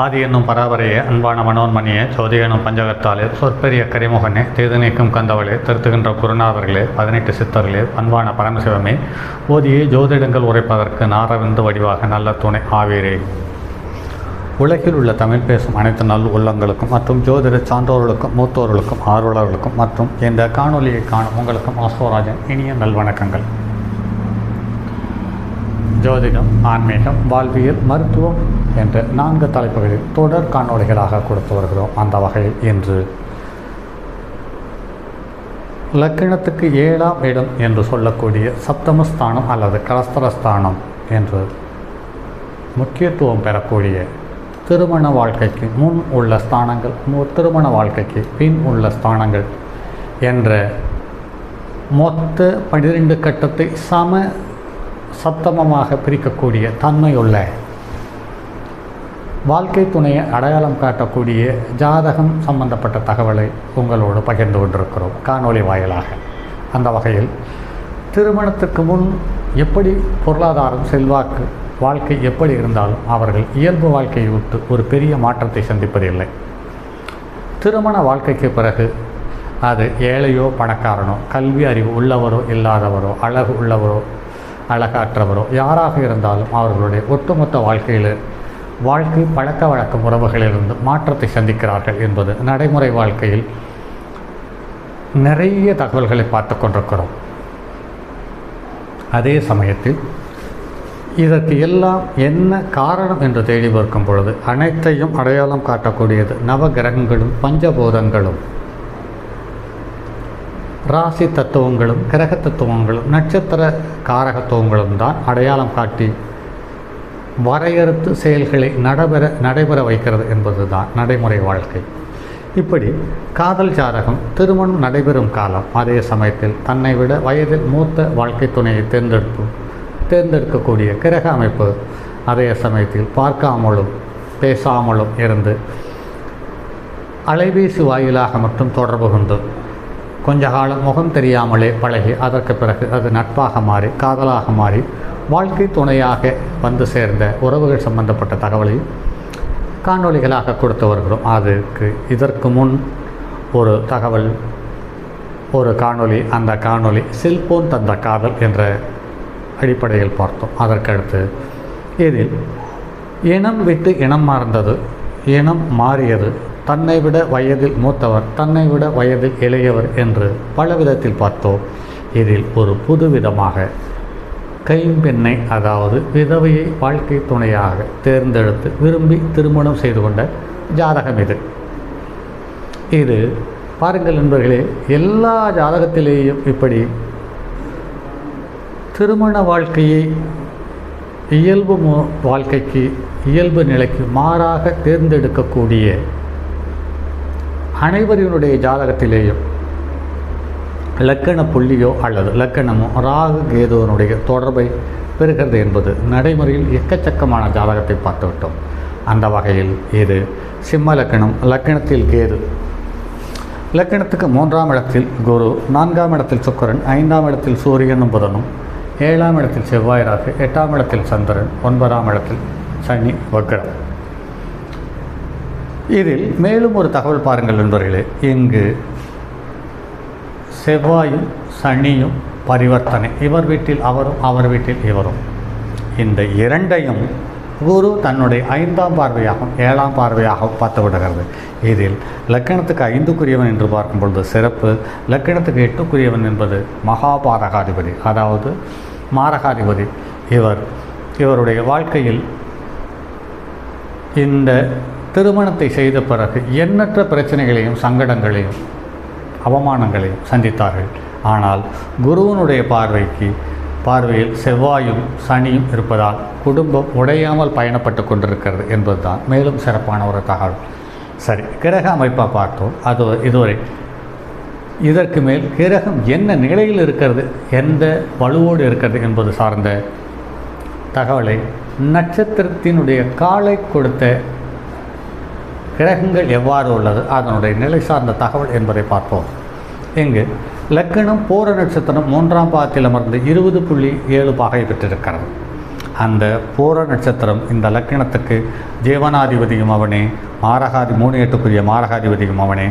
ஆதி என்னும் பராபரையே, அன்பான மனோன்மணியே, ஜோதி எனும் பஞ்சகத்தாலே, சொற்பெரிய கரிமுகனே, தீது நீக்கும் கந்தவளே, திருத்துகின்ற குருநாதர்களே, 18 சித்தர்களே, அன்பான பரமசிவமே, ஓதியே ஜோதிடங்கள் உரைப்பதற்கு நாரவிந்து வடிவாக நல்ல துணை ஆவீரே. உலகில் உள்ள தமிழ் பேசும் அனைத்து நல் உள்ளங்களுக்கும் மற்றும் ஜோதிட சான்றோர்களுக்கும் மூத்தோர்களுக்கும் ஆர்வலர்களுக்கும் மற்றும் இந்த காணொலியை காணும் உங்களுக்கும் ஆஸ்வராஜன் இனிய நல்வணக்கங்கள். ஜோதிடம், ஆன்மீகம், வாழ்வியல், மருத்துவம் என்ற 4 தலைப்புகளில் தொடர் காணொலிகளாக கொடுத்து வருகிறோம். அந்த வகையில் இன்று லக்கினத்துக்கு 7ஆம் இடம் என்று சொல்லக்கூடிய சப்தமஸ்தானம் அல்லது கலஸ்தரஸ்தானம் என்று முக்கியத்துவம் பெறக்கூடிய திருமண வாழ்க்கைக்கு முன் உள்ள ஸ்தானங்கள், திருமண வாழ்க்கைக்கு பின் உள்ள ஸ்தானங்கள் என்ற மொத்த 12 கட்டத்தை சப்தமமாக பிரிக்கக்கூடிய தன்மையுள்ள வாழ்க்கை துணையை அடையாளம் காட்டக்கூடிய ஜாதகம் சம்பந்தப்பட்ட தகவலை உங்களோடு பகிர்ந்து கொண்டிருக்கிறோம் காணொளி வாயிலாக. அந்த வகையில் திருமணத்துக்கு முன் எப்படி பொருளாதாரம், செல்வாக்கு, வாழ்க்கை எப்படி இருந்தாலும் அவர்கள் இயல்பு வாழ்க்கையை விட்டு ஒரு பெரிய மாற்றத்தை சந்திப்பதில்லை. திருமண வாழ்க்கைக்கு பிறகு அது ஏழையோ பணக்காரனோ, கல்வி அறிவு உள்ளவரோ இல்லாதவரோ, அழகு உள்ளவரோ அழகாற்றவரோ யாராக இருந்தாலும் அவர்களுடைய ஒட்டுமொத்த வாழ்க்கை பழக்க வழக்க உறவுகளிலிருந்து மாற்றத்தை சந்திக்கிறார்கள் என்பது நடைமுறை வாழ்க்கையில் நிறைய தகவல்களை பார்த்து கொண்டிருக்கிறோம். அதே சமயத்தில் இதற்கு எல்லாம் என்ன காரணம் என்று தேடி பார்க்கும் பொழுது அனைத்தையும் அடையாளம் காட்டக்கூடியது நவகிரகங்களும் பஞ்சபூதங்களும் ராசி தத்துவங்களும் கிரக தத்துவங்களும் நட்சத்திர காரகத்துவங்களும் தான் அடையாளம் காட்டி வரையறுத்து செயல்களை நடைபெற வைக்கிறது என்பது தான் நடைமுறை வாழ்க்கை. இப்படி காதல் ஜாதகம் திருமணம் நடைபெறும் காலம், அதே சமயத்தில் தன்னை விட வயதில் மூத்த வாழ்க்கை துணையை தேர்ந்தெடுக்கக்கூடிய கிரக அமைப்பு, அதே சமயத்தில் பார்க்காமலும் பேசாமலும் இருந்து அலைபேசி வாயிலாக மட்டும் தொடர்பு கொண்டு கொஞ்ச காலம் முகம் தெரியாமலே பழகி அதற்கு பிறகு அது நட்பாக மாறி காதலாக மாறி வாழ்க்கை துணையாக வந்து சேர்ந்த உறவுகள் சம்பந்தப்பட்ட தகவலை காணொலிகளாக கொடுத்து வருகிறோம். இதற்கு முன் ஒரு தகவல், ஒரு காணொலி, அந்த காணொலி செல்போன் தந்த காதல் என்ற அடிப்படையில் பார்த்தோம். அதற்கடுத்து இதில் இனம் விட்டு இனம் மாறுந்தது, இனம் மாறியது, தன்னை விட வயதில் மூத்தவர், தன்னை விட வயதில் இளையவர் என்று பல விதத்தில் பார்த்தோம். இதில் ஒரு புதுவிதமாக கைம்பெண்ணை, அதாவது விதவையை வாழ்க்கை துணையாக தேர்ந்தெடுத்து விரும்பி திருமணம் செய்து கொண்ட ஜாதகம் இது பாருங்கள் நண்பர்களே, எல்லா ஜாதகத்திலேயும் இப்படி திருமண வாழ்க்கையை இயல்பு வாழ்க்கைக்கு, இயல்பு நிலைக்கு மாறாக தேர்ந்தெடுக்கக்கூடிய அனைவரினுடைய ஜாதகத்திலேயும் லக்கண புள்ளியோ அல்லது லக்கணமோ ராகு கேதுவனுடைய தொடர்பை பெறுகிறது என்பது நடைமுறையில் எக்கச்சக்கமான ஜாதகத்தை பார்த்துவிட்டோம். அந்த வகையில் இது சிம்ம லக்கணம், லக்கணத்தில் கேது, லக்கணத்துக்கு 3ஆம் இடத்தில் குரு, 4ஆம் இடத்தில் சுக்கிரன், 5ஆம் இடத்தில் சூரியனும் புதனும், 7ஆம் இடத்தில் செவ்வாய் ராகு, 8ஆம் இடத்தில் சந்திரன், 9ஆம் இடத்தில் சனி வக்ரம். இதில் மேலும் ஒரு தகவல் பாருங்கள் நண்பர்களே, இங்கு செவ்வாயும் சனியும் பரிவர்த்தனை, இவர் வீட்டில் அவரும் அவர் வீட்டில் இவரும், இந்த இரண்டையும் குரு தன்னுடைய 5ஆம் பார்வையாகவும் 7ஆம் பார்வையாகவும் பார்த்து விடுகிறது. இதில் லக்கணத்துக்கு 5க்குரியவன் என்று பார்க்கும் பொழுது சிறப்பு, லக்கணத்துக்கு 8க்குரியவன் என்பது மகாபாதகாதிபதி, அதாவது மாரகாதிபதி. இவருடைய வாழ்க்கையில் இந்த திருமணத்தை செய்த பிறகு எண்ணற்ற பிரச்சனைகளையும் சங்கடங்களையும் அவமானங்களையும் சந்தித்தார்கள். ஆனால் குருவனுடைய பார்வையில் செவ்வாயும் சனியும் இருப்பதால் குடும்பம் உடையாமல் பயணப்பட்டு கொண்டிருக்கிறது என்பதுதான் மேலும் சிறப்பான ஒரு தகவல். சரி, கிரக அமைப்பாக பார்த்தோம். இதுவரை இதற்கு மேல் கிரகம் என்ன நிலையில் இருக்கிறது, எந்த வலுவோடு இருக்கிறது என்பது சார்ந்த தகவலை நட்சத்திரத்தினுடைய காலை கொடுத்த கிரகங்கள் எவ்வாறு உள்ளது, அதனுடைய நிலை சார்ந்த தகவல் என்பதை பார்ப்போம். இங்கு லக்கணம் பூர நட்சத்திரம் 3ஆம் பாதத்தில் அமர்ந்து 20.7 பாகை பெற்றிருக்கிறது. அந்த பூர நட்சத்திரம் இந்த லக்கினத்துக்கு ஜீவனாதிபதியும் அவனே, மாரகாதி 3-8க்குரிய மாரகாதிபதியும் அவனே.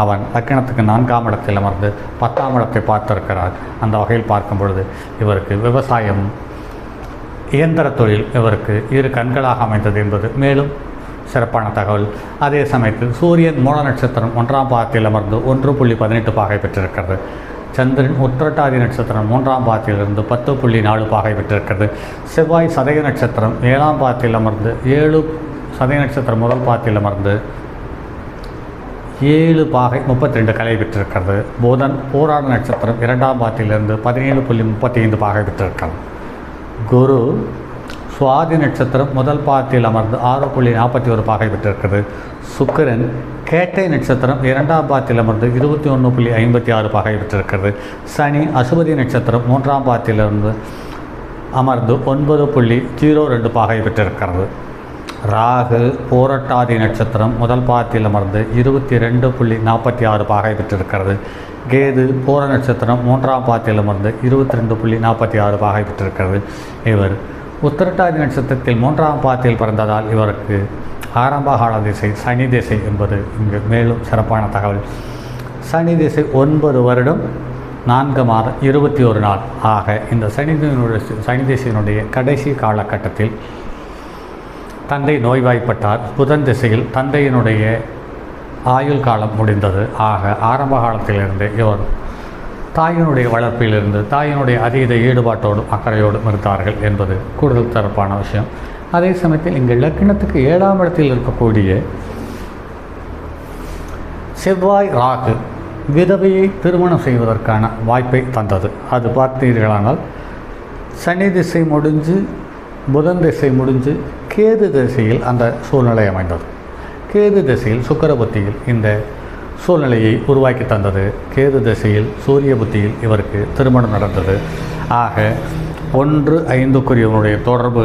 அவன் லக்கினத்துக்கு 4ஆம் இடத்தில் அமர்ந்து 10ஆம் இடத்தை பார்த்திருக்கிறார். அந்த வகையில் பார்க்கும் பொழுது இவருக்கு விவசாயம், இயந்திர தொழில் இவருக்கு இரு கண்களாக அமைந்தது என்பது மேலும் சிறப்பான தகவல். அதே சமயத்தில் சூரியன் மூல நட்சத்திரம் 1ஆம் பாதத்தில் அமர்ந்து 1.18 பாகை பெற்றிருக்கிறது. சந்திரன் உத்திரட்டாதி நட்சத்திரம் 3ஆம் பாதத்திலிருந்து 10.4 பாகை பெற்றிருக்கிறது. செவ்வாய் சதய நட்சத்திரம் 7ஆம் பாதத்தில் அமர்ந்து 7 சதய நட்சத்திரம் முதல் பாதத்தில் அமர்ந்து 7 பாகை 32 கலை பெற்றிருக்கிறது. புதன் போராட நட்சத்திரம் 2ஆம் பாதத்திலிருந்து 17.35 பாகை பெற்றிருக்கிறது. குரு சுவாதி நட்சத்திரம் முதல் பாதத்தில் அமர்ந்து 6.41 பாகை பெற்றிருக்கிறது. சுக்கிரன் கேட்டை நட்சத்திரம் 2ஆம் பாதத்தில் அமர்ந்து 21.56 பாகை பெற்றிருக்கிறது. சனி அசுபதி நட்சத்திரம் 3ஆம் பாதத்திலிருந்து அமர்ந்து 9.02 பாகை பெற்றிருக்கிறது. ராகு போரட்டாதி நட்சத்திரம் முதல் பாதத்தில் அமர்ந்து 22.46 பாகை பெற்றிருக்கிறது. கேது போர நட்சத்திரம் 3ஆம் பாதத்தில் அமர்ந்து 22.46 பாகை பெற்றிருக்கிறது. இவர் உத்திரட்டாதி நட்சத்திரத்தில் 3ஆம் பாதத்தில் பிறந்ததால் இவருக்கு ஆரம்பகால திசை சனி திசை என்பது இங்கு மேலும் சிறப்பான தகவல். சனி திசை 9 வருடம் 4 மாதம் 21 நாள் ஆக இந்த சனி திசையினுடைய கடைசி காலகட்டத்தில் தந்தை நோய்வாய்ப்பட்டார். புதன் திசையில் தந்தையினுடைய ஆயுள் காலம் முடிந்தது. ஆக ஆரம்ப காலத்திலிருந்து இவர் தாயினுடைய வளர்ப்பிலிருந்து தாயினுடைய அதீத ஈடுபாட்டோடும் அக்கறையோடும் இருந்தார்கள் என்பது கூடுதல் சிறப்பான விஷயம். அதே சமயத்தில் இங்கே லக்கினத்துக்கு 7ஆம் இடத்தில் இருக்கக்கூடிய செவ்வாய் ராகு விதவையை திருமணம் செய்வதற்கான வாய்ப்பை தந்தது. அது பார்த்தீர்களானால் சனி திசை முடிஞ்சு புதன் திசை முடிஞ்சு கேது திசையில் அந்த சூழ்நிலை அமைந்தது. கேது திசையில் சுக்கிர புத்தியில் இந்த சூழ்நிலையை உருவாக்கி தந்தது. கேது திசையில் சூரிய புத்தியில் இவருக்கு திருமணம் நடந்தது. ஆக 1-5க்குரியவனுடைய தொடர்பு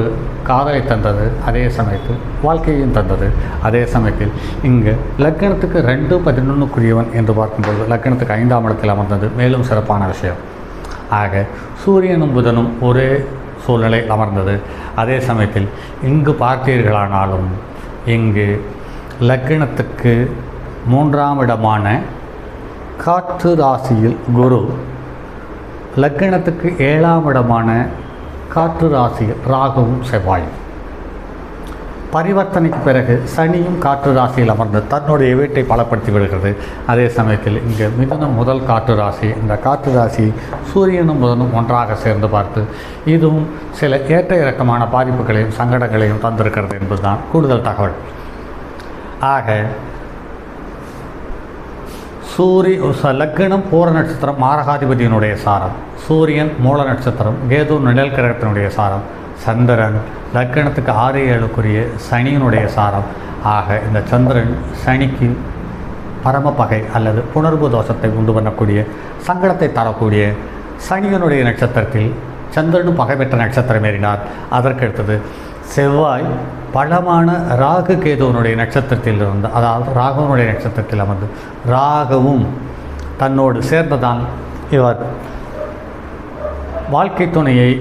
காதலை தந்தது. அதே சமயத்தில் வாழ்க்கையும் தந்தது. அதே சமயத்தில் இங்கு லக்கணத்துக்கு 2-11க்குரியவன் என்று பார்க்கும்போது லக்கணத்துக்கு 5ஆம் இடத்தில் அமர்ந்தது மேலும் சிறப்பான விஷயம். ஆக சூரியனும் புதனும் ஒரே சூழ்நிலை அமர்ந்தது. அதே சமயத்தில் இங்கு பார்த்தீர்களானாலும் இங்கு லக்கினத்துக்கு 3ஆம் இடமான காற்று ராசியில் குரு, லக்கினத்துக்கு 7ஆம் இடமான காற்று ராசியில் ராகுவும் செவ்வாயும், பரிவர்த்தனைக்கு பிறகு சனியும் காற்று ராசியில் அமர்ந்து தன்னுடைய வீட்டை பலப்படுத்தி விடுகிறது. அதே சமயத்தில் இங்கே மிதுனம் முதல் காற்று ராசி, இந்த காற்று ராசி சூரியனும் புதனும் ஒன்றாக சேர்ந்து பார்த்து இதுவும் சில ஏற்ற இறக்கமான பாதிப்புகளையும் சங்கடங்களையும் தந்திருக்கிறது என்பதுதான் கூடுதல் தகவல். ஆக லக்கினம் பூர நட்சத்திரம் மாரகாதிபதியினுடைய சாரம், சூரியன் மூல நட்சத்திரம் கேது நிழல் கிரகத்தினுடைய சாரம், சந்திரன் லக்கினத்துக்கு 6-7க்குரிய சனியினுடைய சாரம். ஆக இந்த சந்திரன் சனிக்கு பரமபகை அல்லது புணர்வு தோஷத்தை உண்டு பண்ணக்கூடிய சங்கடத்தை தரக்கூடிய சனியினுடைய நட்சத்திரத்தில் சந்திரனும் பகை பெற்ற நட்சத்திரம் ஏறினார். அதற்கடுத்தது செவ்வாய் பலமான ராகு கேதுவனுடைய நட்சத்திரத்தில் இருந்து, அதாவது ராகுவனுடைய நட்சத்திரத்தில் அமர்ந்து ராகுவும் தன்னோடு சேர்ந்ததான் இவர் வாழ்க்கை துணையை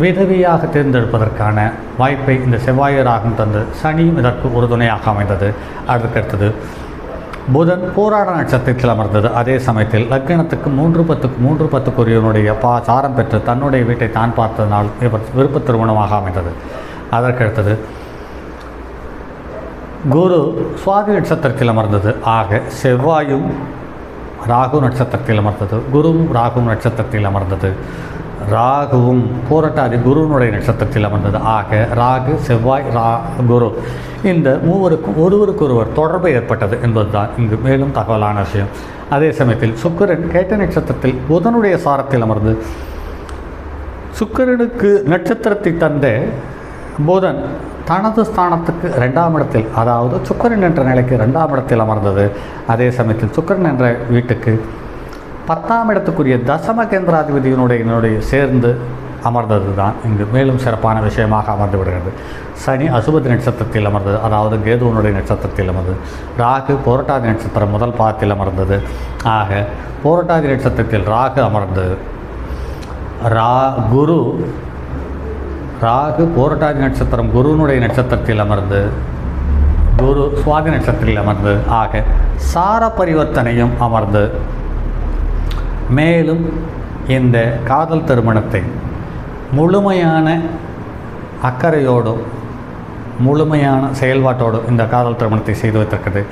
விதவியாக தேர்ந்தெடுப்பதற்கான வாய்ப்பை இந்த செவ்வாய் ராகும் தந்து சனியும் இதற்கு உறுதுணையாக அமைந்தது. அதற்கடுத்தது புதன் போராட நட்சத்திரத்தில் அமர்ந்தது. அதே சமயத்தில் லக்கினத்துக்கு 3-10க்குரியவனுடைய சாரம் பெற்று தன்னுடைய வீட்டை தான் பார்த்ததனால் இவர் விருப்ப திருமணமாக அமைந்தது. அதற்கடுத்தது குரு சுவாதி நட்சத்திரத்தில் அமர்ந்தது. ஆக செவ்வாயும் ராகு நட்சத்திரத்தில் அமர்ந்தது, குருவும் ராகு நட்சத்திரத்தில் அமர்ந்தது, ராகுவும் போராட்டாதி குருனுடைய நட்சத்திரத்தில் அமர்ந்தது. ஆக ராகு செவ்வாய் குரு இந்த மூவருக்கும் ஒருவருக்கொருவர் தொடர்பு ஏற்பட்டது என்பதுதான் இங்கு மேலும் தகவலான விஷயம். அதே சமயத்தில் சுக்கிரன் கேட்ட நட்சத்திரத்தில் புதனுடைய சாரத்தில் அமர்ந்து சுக்கிரனுக்கு நட்சத்திரத்தை தந்த புதன் தனது ஸ்தானத்துக்கு 2ஆம் இடத்தில், அதாவது சுக்கிரன் என்ற நிலைக்கு 2ஆம் இடத்தில் அமர்ந்தது. அதே சமயத்தில் சுக்கிரன் என்ற வீட்டுக்கு 10ஆம் இடத்துக்குரிய தசம கேந்திராதிபதியினுடைய சேர்ந்து அமர்ந்தது தான் இங்கு மேலும் சிறப்பான விஷயமாக அமர்ந்து விடுகிறது. சனி அசுபதி நட்சத்திரத்தில் அமர்ந்தது, அதாவது கேதுவனுடைய நட்சத்திரத்தில் அமர்ந்தது. ராகு போராட்டாதி நட்சத்திரம் முதல் பாதத்தில் அமர்ந்தது. ஆக போராட்டாதி நட்சத்திரத்தில் ராகு அமர்ந்தது. குரு ராகு போரட்டாதி நட்சத்திரம் குருவினுடைய நட்சத்திரத்தில் அமர்ந்து குரு சுவாதி நட்சத்திரத்தில் அமர்ந்து ஆக சார பரிவர்த்தனையும் அமர்ந்து மேலும் இந்த காதல் திருமணத்தை முழுமையான அக்கறையோடும் முழுமையான செயல்பாட்டோடும் இந்த காதல் திருமணத்தை செய்து வைத்திருக்கிறது.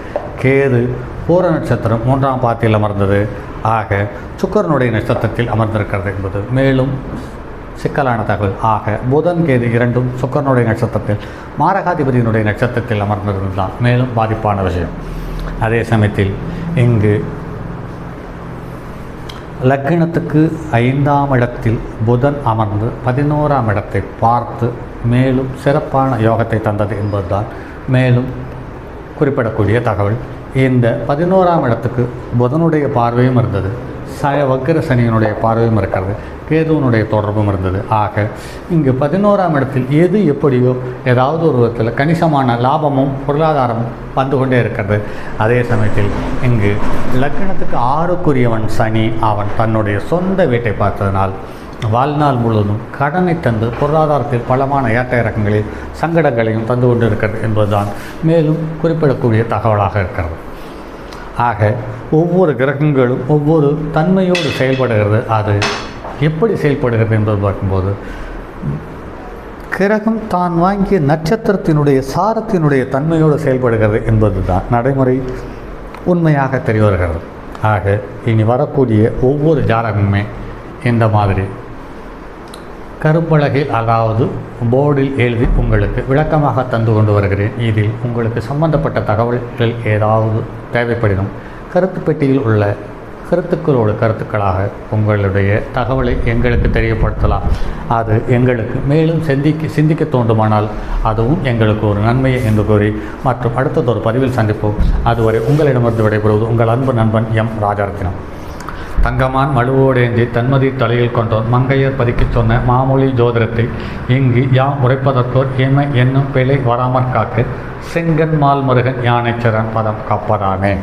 கேது பூர நட்சத்திரம் 3ஆம் பாதத்தில் அமர்ந்தது. ஆக சுக்கிரனுடைய நட்சத்திரத்தில் அமர்ந்திருக்கிறது என்பது மேலும் சிக்கலான தகவல். ஆக புதன் கேது இரண்டும் சுக்கிரனுடைய நட்சத்திரத்தில் மாரகாதிபதியினுடைய நட்சத்திரத்தில் அமர்ந்திருந்தால் மேலும் பாதிப்பான விஷயம். அதே சமயத்தில் இங்கு லக்னத்துக்கு 5ஆம் இடத்தில் புதன் அமர்ந்து 11ஆம் இடத்தை பார்த்து மேலும் சிறப்பான யோகத்தை தந்தது என்பதுதான் மேலும் குறிப்பிடக்கூடிய தகவல். இந்த 11ஆம் இடத்துக்கு புதனுடைய பார்வையும் இருந்தது, வக்கிர சனியினுடைய பார்வையும் இருக்கிறது, கேதுவனுடைய தொடர்பும் இருந்தது. ஆக இங்கு 11ஆம் இடத்தில் எது எப்படியோ ஏதாவது ஒரு விதத்தில் கணிசமான லாபமும் பொருளாதாரமும் வந்து கொண்டே இருக்கிறது. அதே சமயத்தில் இங்கு லக்னத்துக்கு 6க்குரியவன் சனி அவன் தன்னுடைய சொந்த வீட்டை பார்த்ததனால் வாழ்நாள் முழுவதும் கடனை தந்து பொருளாதாரத்தில் பலமான ஏற்ற இறக்கங்களில் சங்கடங்களையும் தந்து கொண்டு இருக்கிறது என்பதுதான் மேலும் குறிப்பிடக்கூடிய தகவலாக இருக்கிறது. ஆக ஒவ்வொரு கிரகங்களும் ஒவ்வொரு தன்மையோடு செயல்படுகிறது. அது எப்படி செயல்படுகிறது என்பது பார்க்கும்போது கிரகம் தான் வாங்கிய நட்சத்திரத்தினுடைய சாரத்தினுடைய தன்மையோடு செயல்படுகிறது என்பது தான் நடைமுறை உண்மையாக தெரிய வருகிறது. ஆக இனி வரக்கூடிய ஒவ்வொரு ஜாதகமுமே இந்த மாதிரி கருப்பலகையில் அதாவது போர்டில் எழுதி உங்களுக்கு விளக்கமாக தந்து கொண்டு வருகிறேன். இதில் உங்களுக்கு சம்பந்தப்பட்ட தகவல்கள் ஏதாவது தேவைப்படினும் கருத்து பெட்டியில் உள்ள கருத்துக்களோடு கருத்துக்களாக உங்களுடைய தகவலை எங்களுக்கு தெரியப்படுத்தலாம். அது எங்களுக்கு மேலும் சிந்திக்க தோன்றுமானால் அதுவும் எங்களுக்கு ஒரு நன்மையை என்று கூறி மற்றும் அடுத்ததொரு பதிவில் சந்திப்போம். அதுவரை உங்களிடமிருந்து விடைபெறுவது உங்கள் அன்பு நண்பன் எம் ராஜரத்தினம். தங்கமான் மழுவோடேந்தி தன்மதி தலையில் கொண்டோர் மங்கையர் பதிக்கச் சொன்ன மாமொழி ஜோதிடத்தை இங்கு யாம் உரைப்பதற்கோர் ஏமை என்னும் பிழை வராமற் காக்க செங்கன் மால் முருகன் யானைச்சரன் பதம் காப்பதானே.